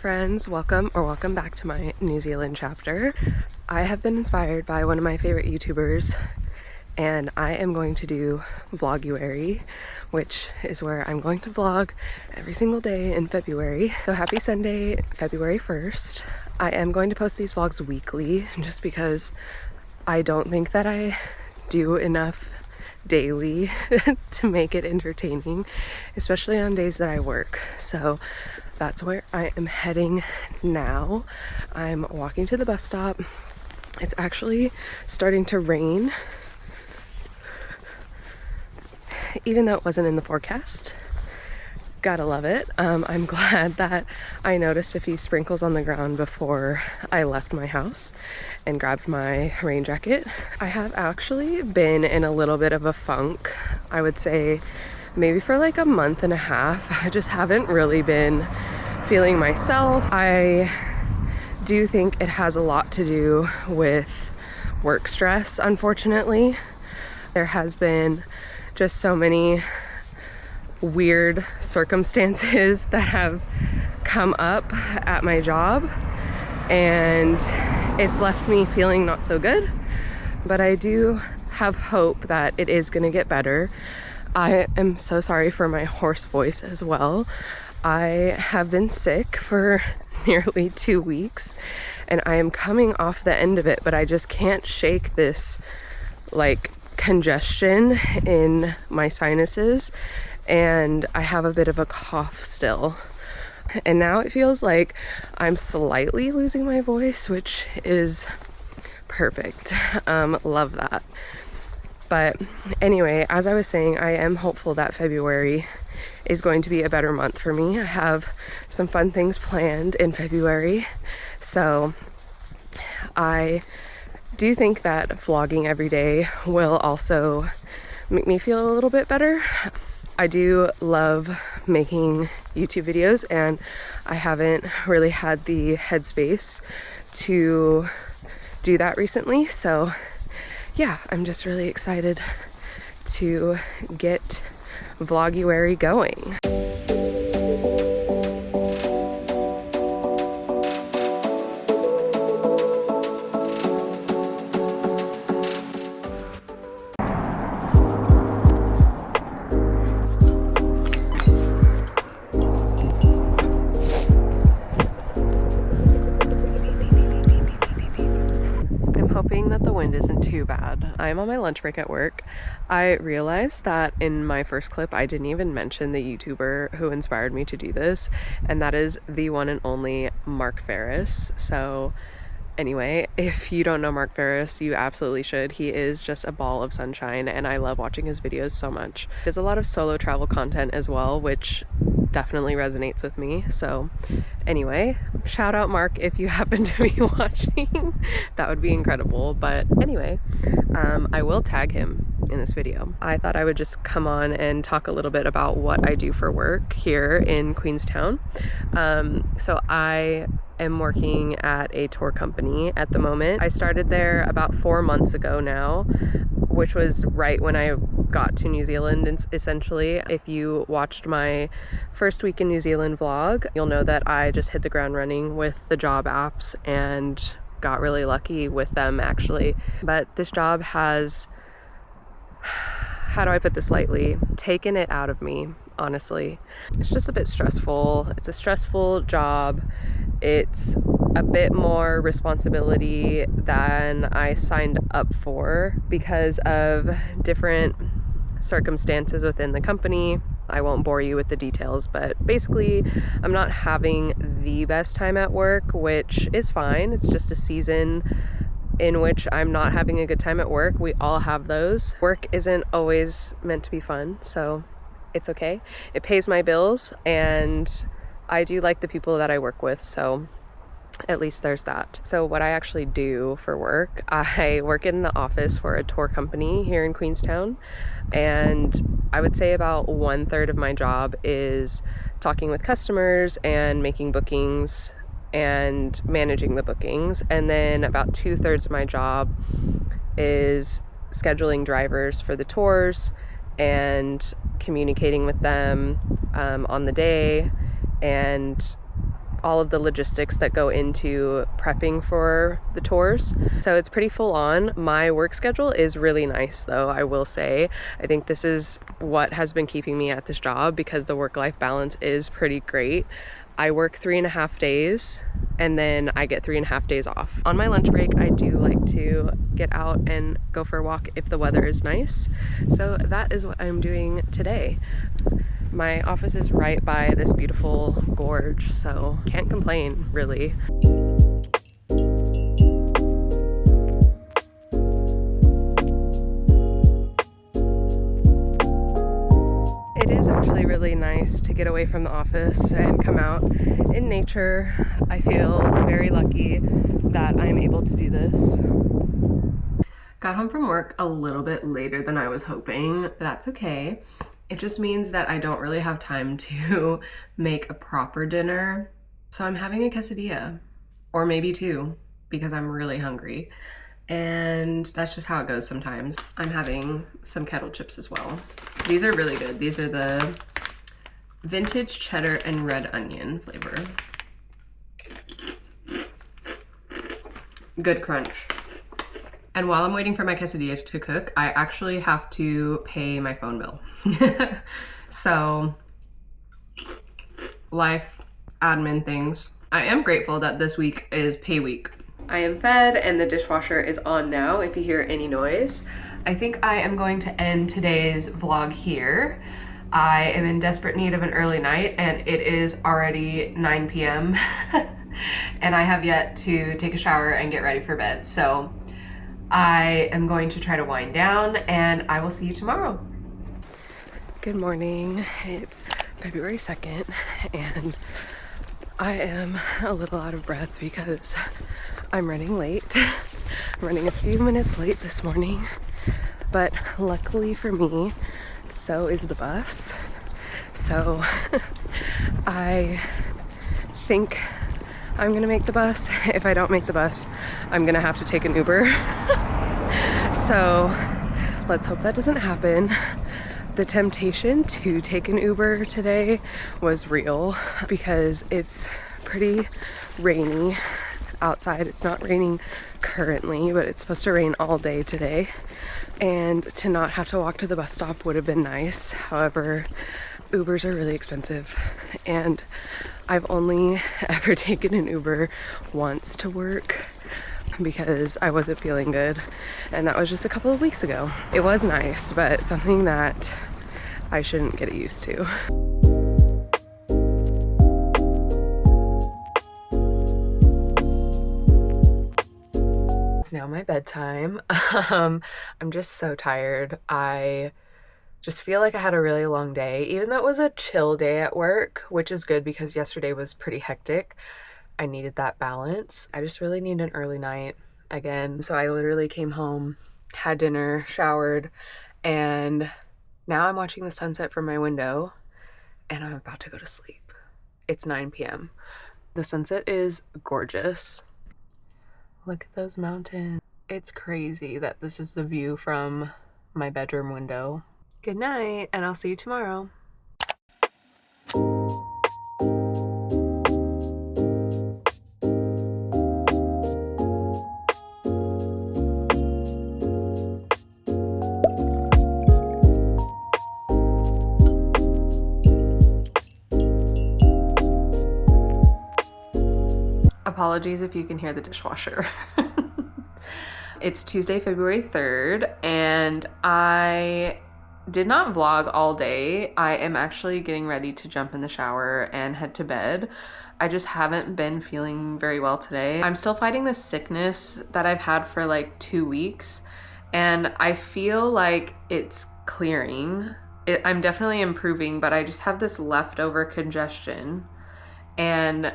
Friends, welcome back to my New Zealand chapter. I have been inspired by one of my favorite YouTubers, and I am going to do Vloguary, which is where I'm going to vlog every single day in February. So happy Sunday, February 1st. I am going to post these vlogs weekly just because I don't think that I do enough daily to make it entertaining, especially on days that I work. So that's where I am heading now. I'm walking to the bus stop. It's actually starting to rain, even though it wasn't in the forecast. Gotta love it. I'm glad that I noticed a few sprinkles on the ground before I left my house and grabbed my rain jacket. I have actually been in a little bit of a funk, I would say maybe for like a month and a half. I just haven't really been feeling myself. I do think it has a lot to do with work stress, unfortunately. There has been just so many weird circumstances that have come up at my job, and it's left me feeling not so good, but I do have hope that it is going to get better. I am so sorry for my hoarse voice as well. I have been sick for nearly 2 weeks and I am coming off the end of it, but I just can't shake this like congestion in my sinuses, and I have a bit of a cough still. And now it feels like I'm slightly losing my voice, which is perfect. Love that. But anyway, as I was saying, I am hopeful that February is going to be a better month for me. I have some fun things planned in February. So I do think that vlogging every day will also make me feel a little bit better. I do love making YouTube videos, and I haven't really had the headspace to do that recently. So yeah, I'm just really excited to get Vloguary going. That the wind isn't too bad. I'm on my lunch break at work. I realized that in my first clip I didn't even mention the YouTuber who inspired me to do this, and that is the one and only Mark Ferris. So anyway, if you don't know Mark Ferris, you absolutely should. He is just a ball of sunshine and I love watching his videos so much. There's a lot of solo travel content as well, which definitely resonates with me. So anyway, shout out Mark if you happen to be watching. That would be incredible. But anyway, I will tag him in this video. I thought I would just come on and talk a little bit about what I do for work here in Queenstown. So I am working at a tour company at the moment. I started there about 4 months ago now, which was right when I got to New Zealand, essentially. If you watched my first week in New Zealand vlog, you'll know that I just hit the ground running with the job apps and got really lucky with them, actually. But this job has, how do I put this lightly, taken it out of me, honestly. It's just a bit stressful. It's a stressful job. It's a bit more responsibility than I signed up for because of different circumstances within the company. I won't bore you with the details, but basically I'm not having the best time at work, which is fine. It's just a season in which I'm not having a good time at work. We all have those. Work isn't always meant to be fun, so it's okay. It pays my bills and I do like the people that I work with, so at least there's that. So what I actually do for work, I work in the office for a tour company here in Queenstown, and I would say about 1/3 of my job is talking with customers and making bookings and managing the bookings, and then about 2/3 of my job is scheduling drivers for the tours and communicating with them on the day and all of the logistics that go into prepping for the tours. So it's pretty full on. My work schedule is really nice though, I will say. I think this is what has been keeping me at this job because the work-life balance is pretty great. I work 3.5 days and then I get 3.5 days off. On my lunch break, I do like to get out and go for a walk if the weather is nice. So that is what I'm doing today. My office is right by this beautiful gorge, so can't complain, really. It is actually really nice to get away from the office and come out in nature. I feel very lucky that I'm able to do this. Got home from work a little bit later than I was hoping. That's okay. It just means that I don't really have time to make a proper dinner. So I'm having a quesadilla, or maybe two, because I'm really hungry. And that's just how it goes sometimes. I'm having some kettle chips as well. These are really good. These are the vintage cheddar and red onion flavor. Good crunch. And while I'm waiting for my quesadilla to cook, I actually have to pay my phone bill. So, life, admin things. I am grateful that this week is pay week. I am fed and the dishwasher is on now if you hear any noise. I think I am going to end today's vlog here. I am in desperate need of an early night and it is already 9 p.m. and I have yet to take a shower and get ready for bed. So I am going to try to wind down and I will see you tomorrow. Good morning. It's February 2nd and I am a little out of breath because I'm running late. I'm running a few minutes late this morning, but luckily for me, so is the bus. So I think I'm gonna make the bus. If I don't make the bus, I'm gonna have to take an Uber. So let's hope that doesn't happen. The temptation to take an Uber today was real because it's pretty rainy outside. It's not raining currently, but it's supposed to rain all day today. And to not have to walk to the bus stop would have been nice. However, Ubers are really expensive and I've only ever taken an Uber once to work because I wasn't feeling good, and that was just a couple of weeks ago. It was nice, but something that I shouldn't get used to. It's now my bedtime. I'm just so tired. I just feel like I had a really long day, even though it was a chill day at work, which is good because yesterday was pretty hectic. I needed that balance. I just really need an early night again. So I literally came home, had dinner, showered, and now I'm watching the sunset from my window and I'm about to go to sleep. It's 9 p.m. The sunset is gorgeous. Look at those mountains. It's crazy that this is the view from my bedroom window. Good night, and I'll see you tomorrow. Apologies if you can hear the dishwasher. It's Tuesday, February 3rd, and I did not vlog all day. I am actually getting ready to jump in the shower and head to bed. I just haven't been feeling very well today. I'm still fighting this sickness that I've had for like 2 weeks, and I feel like it's clearing. I'm definitely improving, but I just have this leftover congestion and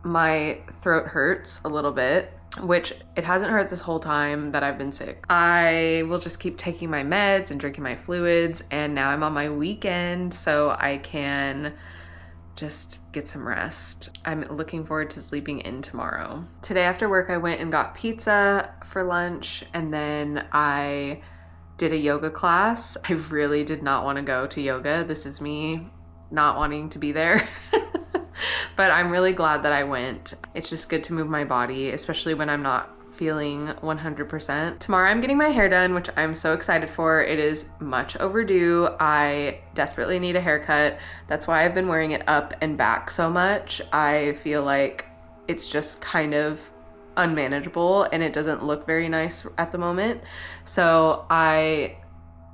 my throat hurts a little bit, which it hasn't hurt this whole time that I've been sick. I will just keep taking my meds and drinking my fluids, and now I'm on my weekend so I can just get some rest. I'm looking forward to sleeping in tomorrow. Today after work I went and got pizza for lunch, and then I did a yoga class. I really did not want to go to yoga. This is me not wanting to be there. But I'm really glad that I went. It's just good to move my body, especially when I'm not feeling 100%. Tomorrow I'm getting my hair done, which I'm so excited for. It is much overdue. I desperately need a haircut. That's why I've been wearing it up and back so much. I feel like it's just kind of unmanageable and it doesn't look very nice at the moment. So I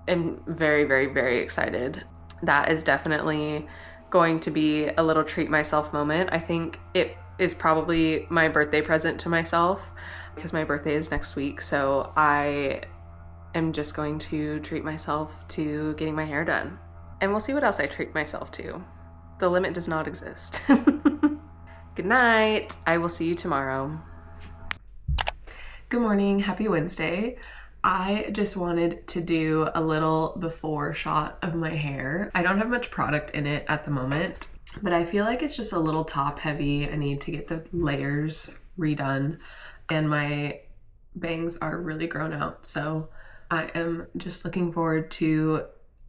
am very, very, very excited. That is definitely going to be a little treat myself moment. I think it is probably my birthday present to myself because my birthday is next week. So I am just going to treat myself to getting my hair done. And we'll see what else I treat myself to. The limit does not exist. Good night. I will see you tomorrow. Good morning. Happy Wednesday. I just wanted to do a little before shot of my hair. I don't have much product in it at the moment, but I feel like it's just a little top heavy. I need to get the layers redone and my bangs are really grown out. So I am just looking forward to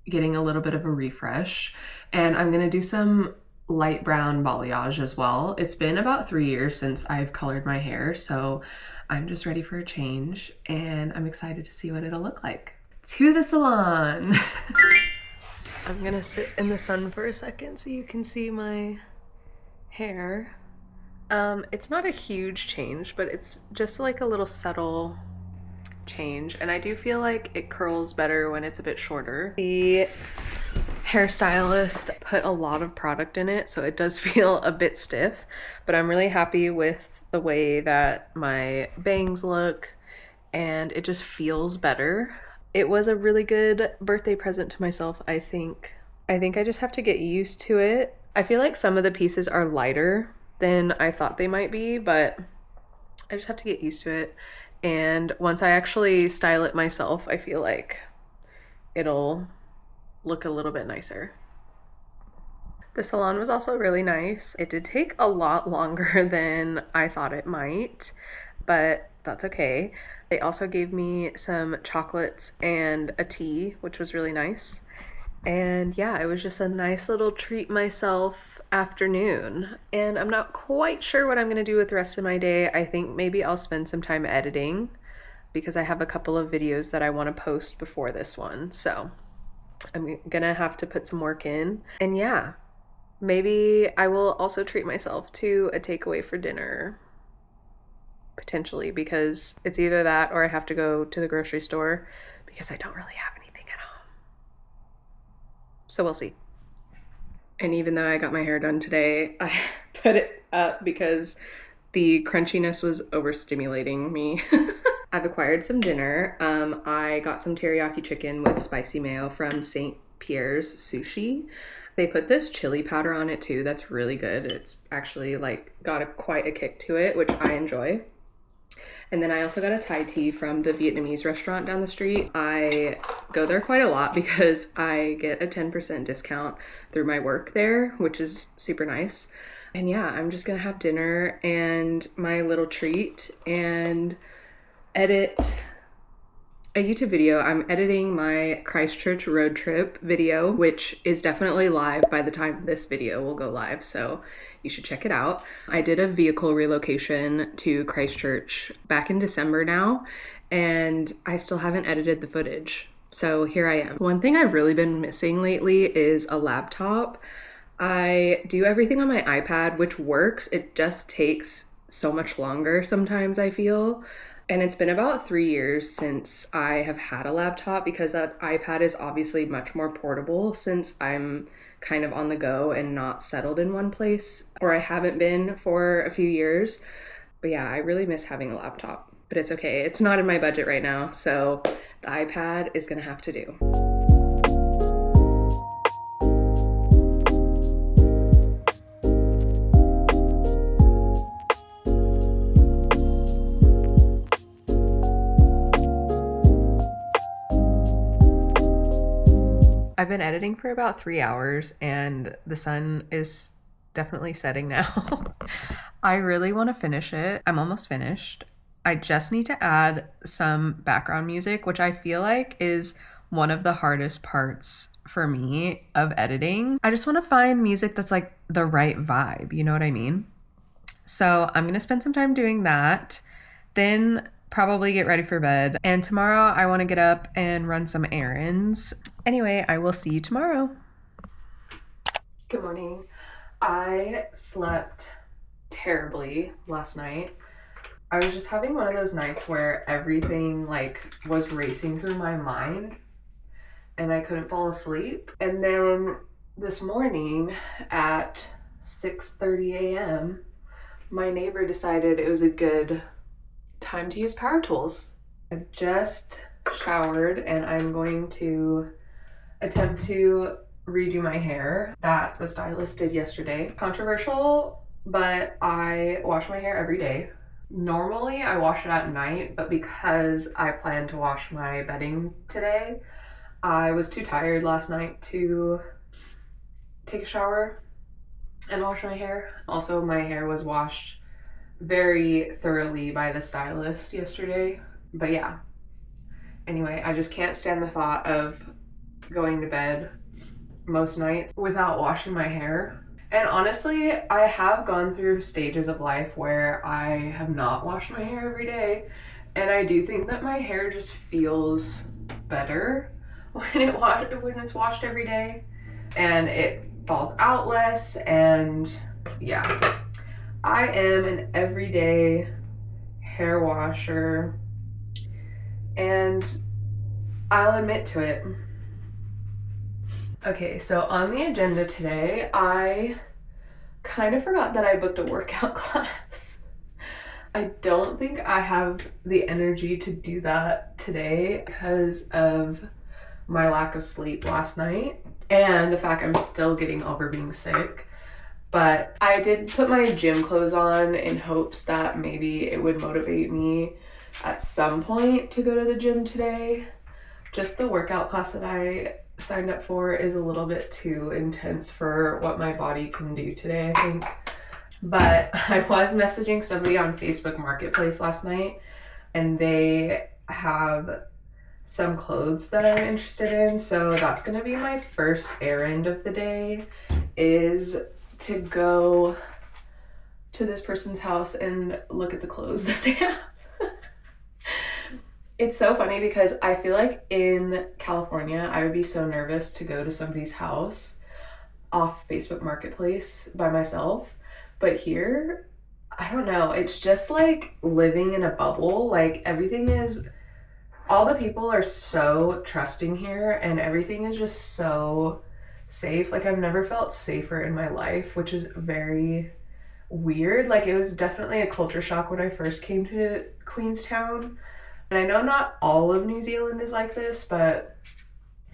getting a little bit of a refresh, and I'm gonna do some light brown balayage as well. It's been about 3 years since I've colored my hair, so I'm just ready for a change and I'm excited to see what it'll look like. To the salon. I'm gonna sit in the sun for a second so you can see my hair. It's not a huge change, but it's just like a little subtle change, and I do feel like it curls better when it's a bit shorter. The hairstylist put a lot of product in it, so it does feel a bit stiff, but I'm really happy with the way that my bangs look and it just feels better. It was a really good birthday present to myself, I think. I just have to get used to it. I feel like some of the pieces are lighter than I thought they might be, but I just have to get used to it. And once I actually style it myself, I feel like it'll look a little bit nicer. The salon was also really nice. It did take a lot longer than I thought it might, but that's okay. They also gave me some chocolates and a tea, which was really nice. And yeah, it was just a nice little treat myself afternoon. And I'm not quite sure what I'm gonna do with the rest of my day. I think maybe I'll spend some time editing because I have a couple of videos that I wanna post before this one. So I'm gonna have to put some work in. And yeah, maybe I will also treat myself to a takeaway for dinner, potentially, because it's either that or I have to go to the grocery store because I don't really have anything at home. So we'll see. And even though I got my hair done today, I put it up because the crunchiness was overstimulating me. I've acquired some dinner. I got some teriyaki chicken with spicy mayo from St. Pierre's Sushi. They put this chili powder on it too. That's really good. It's actually like got quite a kick to it, which I enjoy. And then I also got a Thai tea from the Vietnamese restaurant down the street. I go there quite a lot because I get a 10% discount through my work there, which is super nice. And yeah, I'm just gonna have dinner and my little treat and edit a YouTube video. I'm editing my Christchurch road trip video, which is definitely live by the time this video will go live, so you should check it out. I did a vehicle relocation to Christchurch back in December now, and I still haven't edited the footage. So here I am. One thing I've really been missing lately is a laptop. I do everything on my iPad, which works. It just takes so much longer sometimes, I feel. And it's been about 3 years since I have had a laptop because that iPad is obviously much more portable since I'm kind of on the go and not settled in one place, or I haven't been for a few years. But yeah, I really miss having a laptop, but it's okay. It's not in my budget right now, so the iPad is gonna have to do. I've been editing for about 3 hours and the sun is definitely setting now. I really want to finish it. I'm almost finished. I just need to add some background music, which I feel like is one of the hardest parts for me of editing. I just want to find music that's like the right vibe, you know what I mean? So I'm gonna spend some time doing that, then probably get ready for bed. And tomorrow I want to get up and run some errands. Anyway, I will see you tomorrow. Good morning. I slept terribly last night. I was just having one of those nights where everything like was racing through my mind and I couldn't fall asleep. And then this morning at 6:30 a.m., my neighbor decided it was a good time to use power tools. I just showered and I'm going to attempt to redo my hair that the stylist did yesterday. Controversial, but I wash my hair every day. Normally I wash it at night, but because I plan to wash my bedding today, I was too tired last night to take a shower and wash my hair. Also, my hair was washed very thoroughly by the stylist yesterday, but yeah. Anyway, I just can't stand the thought of going to bed most nights without washing my hair. And honestly, I have gone through stages of life where I have not washed my hair every day, and I do think that my hair just feels better when it's washed every day, and it falls out less. And yeah, I am an everyday hair washer, and I'll admit to it. Okay, so on the agenda today, I kind of forgot that I booked a workout class. I don't think I have the energy to do that today because of my lack of sleep last night and the fact I'm still getting over being sick. But I did put my gym clothes on in hopes that maybe it would motivate me at some point to go to the gym today. Just the workout class that I signed up for is a little bit too intense for what my body can do today, I think. But I was messaging somebody on Facebook Marketplace last night, and they have some clothes that I'm interested in. So that's gonna be my first errand of the day, is to go to this person's house and look at the clothes that they have. It's so funny because I feel like in California, I would be so nervous to go to somebody's house off Facebook Marketplace by myself. But here, I don't know, it's just like living in a bubble. Like all the people are so trusting here and everything is just so safe. Like I've never felt safer in my life, which is very weird. Like it was definitely a culture shock when I first came to Queenstown. And I know not all of New Zealand is like this, but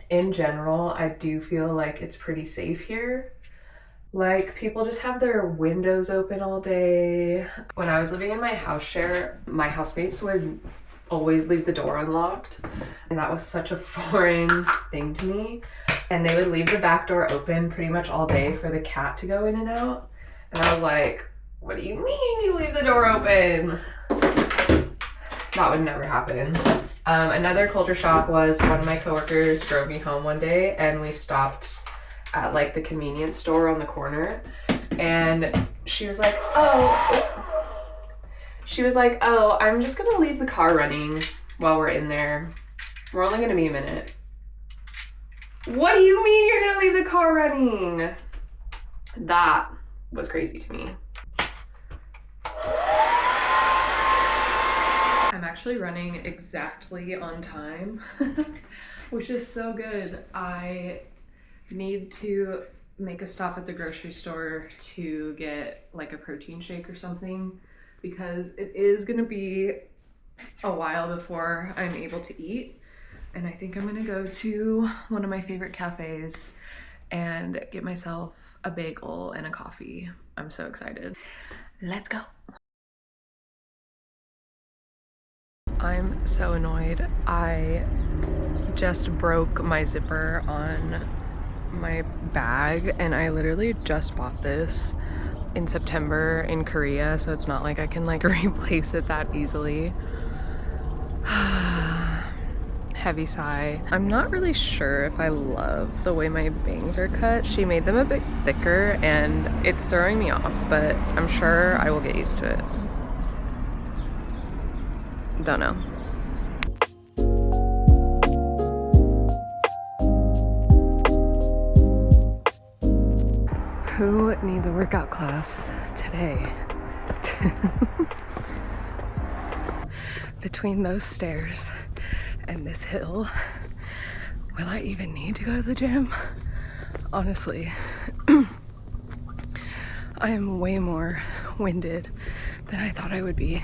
in general, I do feel like it's pretty safe here. Like people just have their windows open all day. When I was living in my house share, my housemates would always leave the door unlocked. And that was such a foreign thing to me. And they would leave the back door open pretty much all day for the cat to go in and out. And I was like, what do you mean you leave the door open? That would never happen. Another culture shock was one of my coworkers drove me home one day and we stopped at like the convenience store on the corner, and she was like, oh, I'm just gonna leave the car running while we're in there. We're only gonna be a minute. What do you mean you're gonna leave the car running? That was crazy to me. I'm actually running exactly on time, which is so good. I need to make a stop at the grocery store to get like a protein shake or something, because it is gonna be a while before I'm able to eat. And I think I'm gonna go to one of my favorite cafes and get myself a bagel and a coffee. I'm so excited. Let's go. I'm so annoyed. I just broke my zipper on my bag, and I literally just bought this in September in Korea, so it's not like I can like replace it that easily. heavy sigh. I'm not really sure if I love the way my bangs are cut. She made them a bit thicker and it's throwing me off, but I'm sure I will get used to it. Don't know. Who needs a workout class today? Between those stairs and this hill, will I even need to go to the gym? Honestly, I am way more winded than I thought I would be.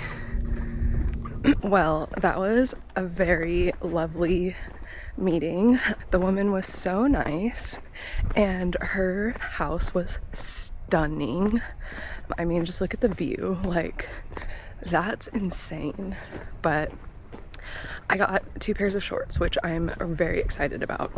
Well, that was a very lovely meeting. The woman was so nice and her house was stunning. I mean, just look at the view, like that's insane. But I got 2 pairs of shorts, which I'm very excited about.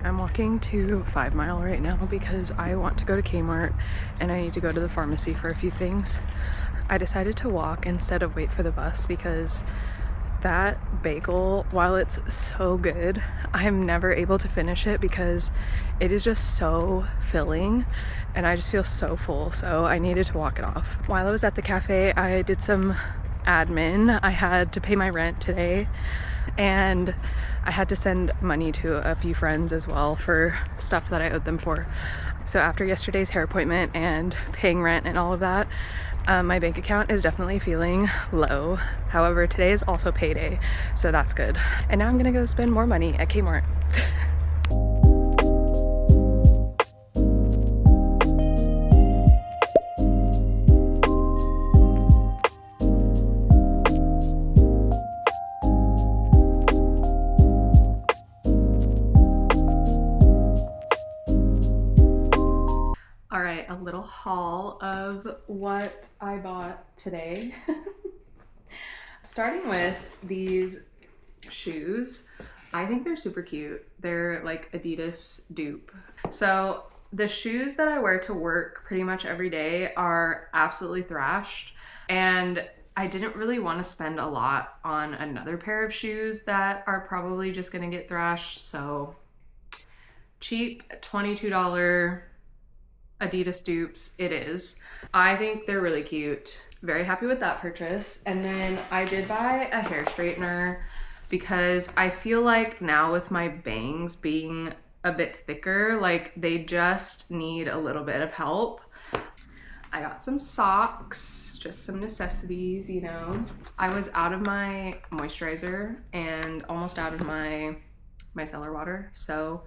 I'm walking to 5 Mile right now because I want to go to Kmart and I need to go to the pharmacy for a few things. I decided to walk instead of wait for the bus because that bagel, while it's so good, I'm never able to finish it because it is just so filling and I just feel so full, so I needed to walk it off. While I was at the cafe, I did some admin. I had to pay my rent today and I had to send money to a few friends as well for stuff that I owed them for. So after yesterday's hair appointment and paying rent and all of that, my bank account is definitely feeling low. However, today is also payday, so that's good. And now I'm gonna go spend more money at Kmart. A little haul of what I bought today. Starting with these shoes. I think they're super cute. They're like Adidas dupe. So the shoes that I wear to work pretty much every day are absolutely thrashed, and I didn't really want to spend a lot on another pair of shoes that are probably just gonna get thrashed. So cheap $22 Adidas dupes it is. I think they're really cute. Very happy with that purchase. And then I did buy a hair straightener because I feel like now with my bangs being a bit thicker, like they just need a little bit of help. I got some socks, just some necessities, you know. I was out of my moisturizer and almost out of my micellar water, so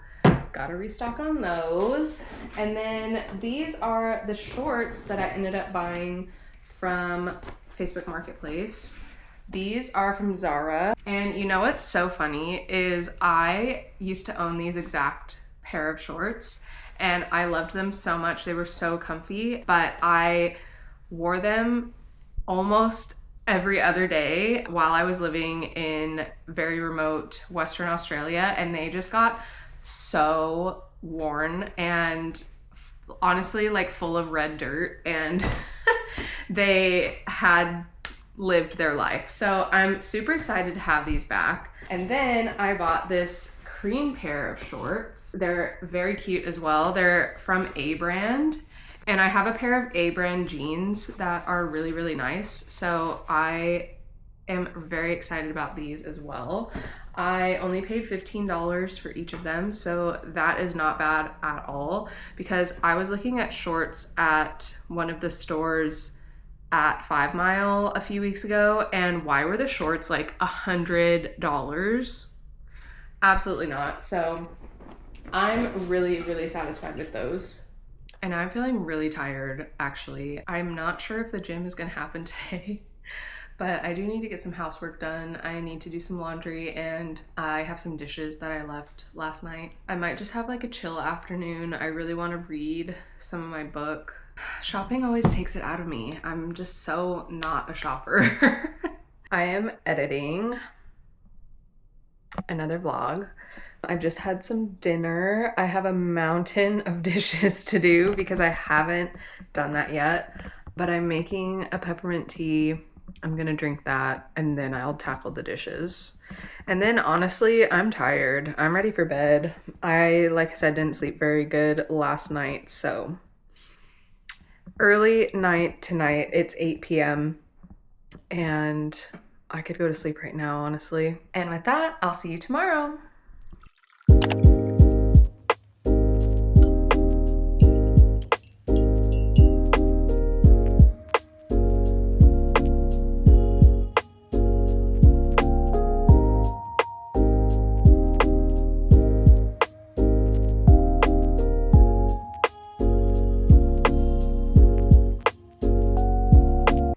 gotta restock on those. And then these are the shorts that I ended up buying from Facebook Marketplace. These are from Zara. And you know what's so funny is I used to own these exact pair of shorts and I loved them so much. They were so comfy, but I wore them almost every other day while I was living in very remote Western Australia, and they just got so worn and honestly like full of red dirt, and they had lived their life. So I'm super excited to have these back. And then I bought this cream pair of shorts. They're very cute as well. They're from A brand, and I have a pair of A brand jeans that are really, really nice. So I am very excited about these as well. I only paid $15 for each of them, so that is not bad at all, because I was looking at shorts at one of the stores at 5 Mile a few weeks ago, and why were the shorts like $100? Absolutely not. So I'm really, really satisfied with those. And I'm feeling really tired, actually. I'm not sure if the gym is gonna happen today. But I do need to get some housework done. I need to do some laundry, and I have some dishes that I left last night. I might just have like a chill afternoon. I really want to read some of my book. Shopping always takes it out of me. I'm just so not a shopper. I am editing another vlog. I've just had some dinner. I have a mountain of dishes to do because I haven't done that yet, but I'm making a peppermint tea. I'm gonna drink that and then I'll tackle the dishes. And then honestly, I'm tired. I'm ready for bed. Like I said, didn't sleep very good last night, so early night tonight. It's 8 p.m. and I could go to sleep right now, honestly. And with that, I'll see you tomorrow.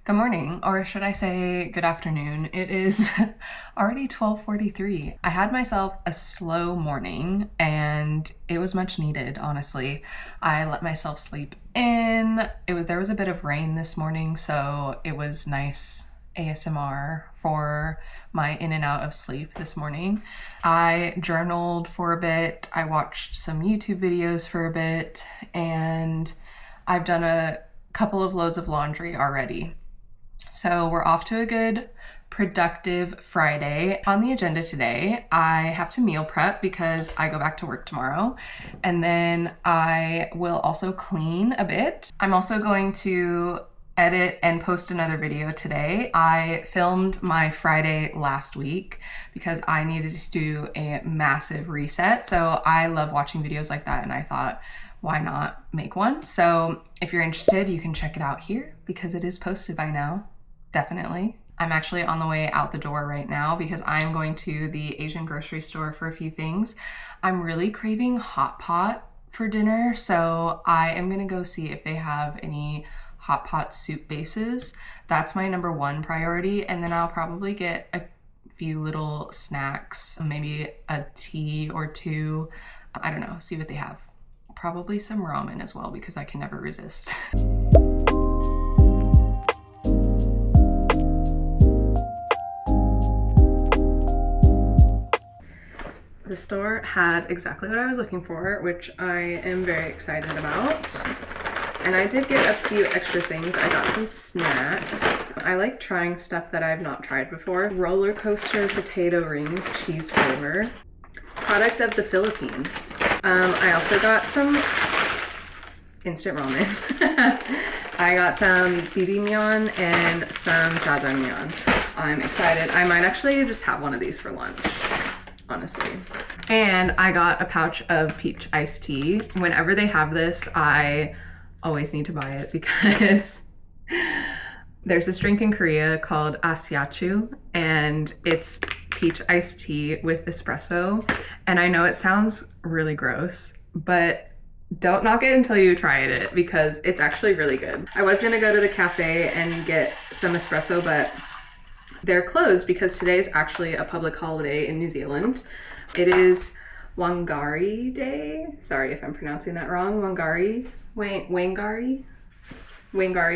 Good morning, or should I say good afternoon. It is already 12:43. I had myself a slow morning and it was much needed, honestly. I let myself sleep in. There was a bit of rain this morning, so it was nice ASMR for my in and out of sleep this morning. I journaled for a bit. I watched some YouTube videos for a bit, and I've done a couple of loads of laundry already. So we're off to a good, productive Friday. On the agenda today, I have to meal prep because I go back to work tomorrow. And then I will also clean a bit. I'm also going to edit and post another video today. I filmed my Friday last week because I needed to do a massive reset. So I love watching videos like that, and I thought, why not make one? So if you're interested, you can check it out here because it is posted by now. Definitely. I'm actually on the way out the door right now because I'm going to the Asian grocery store for a few things. I'm really craving hot pot for dinner, so I am gonna go see if they have any hot pot soup bases. That's my number one priority, and then I'll probably get a few little snacks, maybe a tea or two. I don't know, see what they have. Probably some ramen as well because I can never resist. The store had exactly what I was looking for, which I am very excited about. And I did get a few extra things. I got some snacks. I like trying stuff that I've not tried before. Roller coaster potato rings, cheese flavor. Product of the Philippines. I also got some instant ramen. I got some bibimbap and some jjajangmyeon. I'm excited. I might actually just have one of these for lunch, honestly. And I got a pouch of peach iced tea. Whenever they have this, I always need to buy it because there's this drink in Korea called asiachu, and it's peach iced tea with espresso. And I know it sounds really gross, but don't knock it until you try it because it's actually really good. I was gonna go to the cafe and get some espresso, but they're closed because today is actually a public holiday in New Zealand. It is Wangari Day. Sorry if I'm pronouncing that wrong. Wangari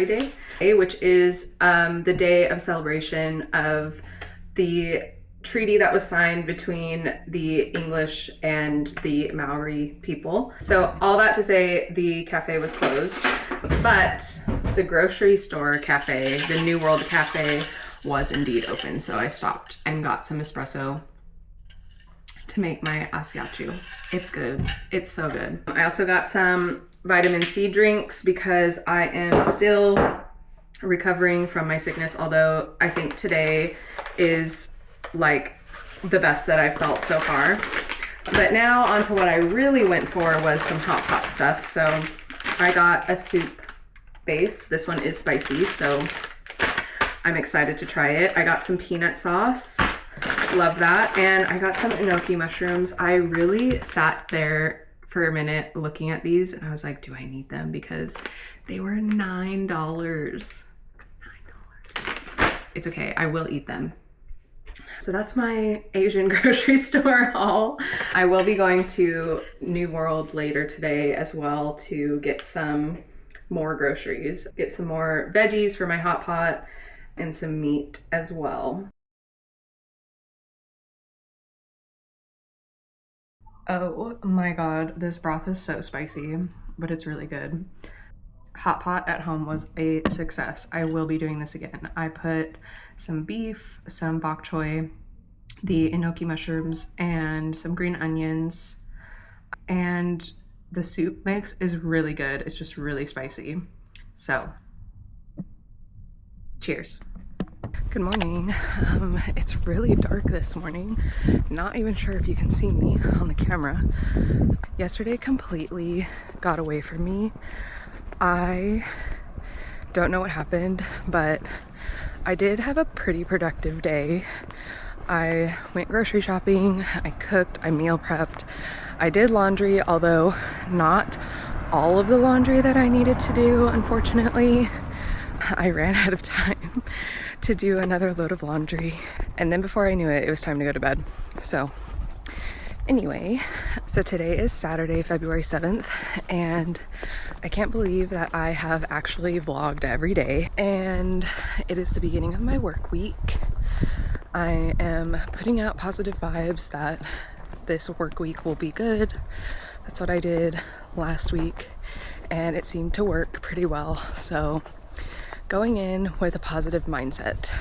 Day, which is the day of celebration of the treaty that was signed between the English and the Maori people. So all that to say, the cafe was closed, but the grocery store cafe, the New World Cafe, was indeed open. So I stopped and got some espresso to make my asiachu. It's good. It's so good. I also got some vitamin C drinks because I am still recovering from my sickness, although I think today is like the best that I've felt so far. But now onto what I really went for was some hot pot stuff. So I got a soup base. This one is spicy, so I'm excited to try it. I got some peanut sauce. Love that. And I got some enoki mushrooms. I really sat there for a minute looking at these and I was like, do I need them? Because they were $9. it's okay. I will eat them. So that's my Asian grocery store haul. I will be going to New World later today as well to get some more groceries. Get some more veggies for my hot pot and some meat as well. Oh my god, this broth is so spicy, but it's really good. Hot pot at home was a success. I will be doing this again. I put some beef, some bok choy, the enoki mushrooms, and some green onions, and the soup mix is really good. It's just really spicy. So, cheers. Good morning. It's really dark this morning. Not even sure if you can see me on the camera. Yesterday completely got away from me. I don't know what happened, but I did have a pretty productive day. I went grocery shopping, I cooked, I meal prepped, I did laundry, although not all of the laundry that I needed to do, unfortunately. I ran out of time to do another load of laundry. And then before I knew it, it was time to go to bed. So anyway, so today is Saturday, February 7th, and I can't believe that I have actually vlogged every day. And it is the beginning of my work week. I am putting out positive vibes that this work week will be good. That's what I did last week, and it seemed to work pretty well. So going in with a positive mindset.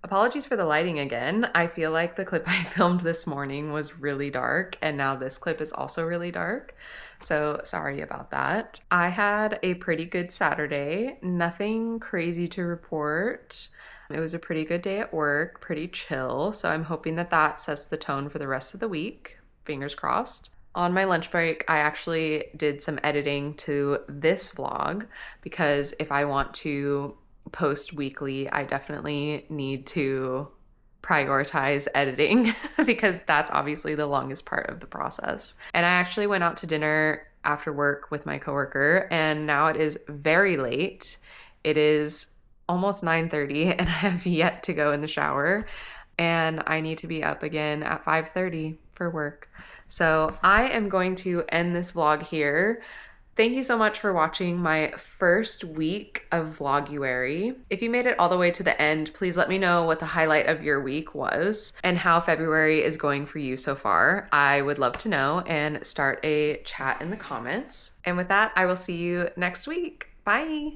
Apologies for the lighting again. I feel like the clip I filmed this morning was really dark, and now this clip is also really dark. So sorry about that. I had a pretty good Saturday. Nothing crazy to report. It was a pretty good day at work, pretty chill. So I'm hoping that that sets the tone for the rest of the week. Fingers crossed. On my lunch break, I actually did some editing to this vlog because if I want to post weekly, I definitely need to prioritize editing because that's obviously the longest part of the process. And I actually went out to dinner after work with my coworker, and now it is very late. It is almost 9:30 and I have yet to go in the shower, and I need to be up again at 5:30 for work. So I am going to end this vlog here. Thank you so much for watching my first week of Vloguary. If you made it all the way to the end, please let me know what the highlight of your week was and how February is going for you so far. I would love to know, and start a chat in the comments. And with that, I will see you next week. Bye.